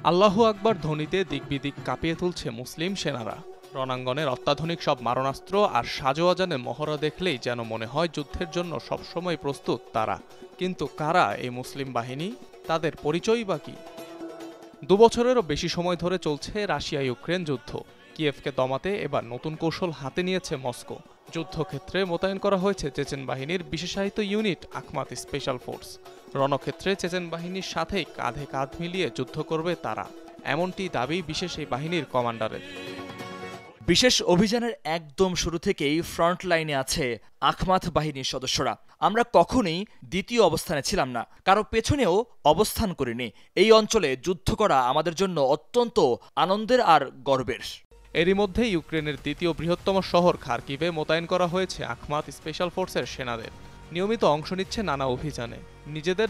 আল্লাহু আকবার ধ্বনিতে দিকবিদিক কাঁপিয়ে তুলছে মুসলিম সেনারা। রণাঙ্গনের অত্যাধুনিক সব মারণাস্ত্র আর সাজোয়াজানের মহড়া দেখলেই যেন মনে হয় যুদ্ধের জন্য সবসময় প্রস্তুত তারা। কিন্তু কারা এই মুসলিম বাহিনী? তাদের পরিচয়ই বা কী? 2 বছরেরও বেশি সময় ধরে চলছে রাশিয়া ইউক্রেন যুদ্ধ। কিয়েভকে দমাতে এবার নতুন কৌশল হাতে নিয়েছে মস্কো। যুদ্ধক্ষেত্রে মোতায়েন করা হয়েছে চেচেন বাহিনীর বিশেষায়িত ইউনিট আখমাত স্পেশাল ফোর্স। রণক্ষেত্রে চেচেন বাহিনীর সাথেই কাঁধে কাঁধ মিলিয়ে যুদ্ধ করবে তারা, এমনটি দাবি বিশেষ এই বাহিনীর কমান্ডারের। বিশেষ অভিযানের একদম শুরু থেকেই ফ্রন্ট লাইনে আছে আখমাত বাহিনীর সদস্যরা। আমরা কখনোই দ্বিতীয় অবস্থানে ছিলাম না, কারো পেছনেও অবস্থান করিনি। এই অঞ্চলে যুদ্ধ করা আমাদের জন্য অত্যন্ত আনন্দের আর গর্বের। এরই মধ্যে ইউক্রেনের দ্বিতীয় বৃহত্তম শহর খার্কিভে মোতায়েন করা হয়েছে আখমাত স্পেশাল ফোর্সের সেনাদের। নিয়মিত অংশ নিচ্ছে নানা অভিযানে। নিজেদের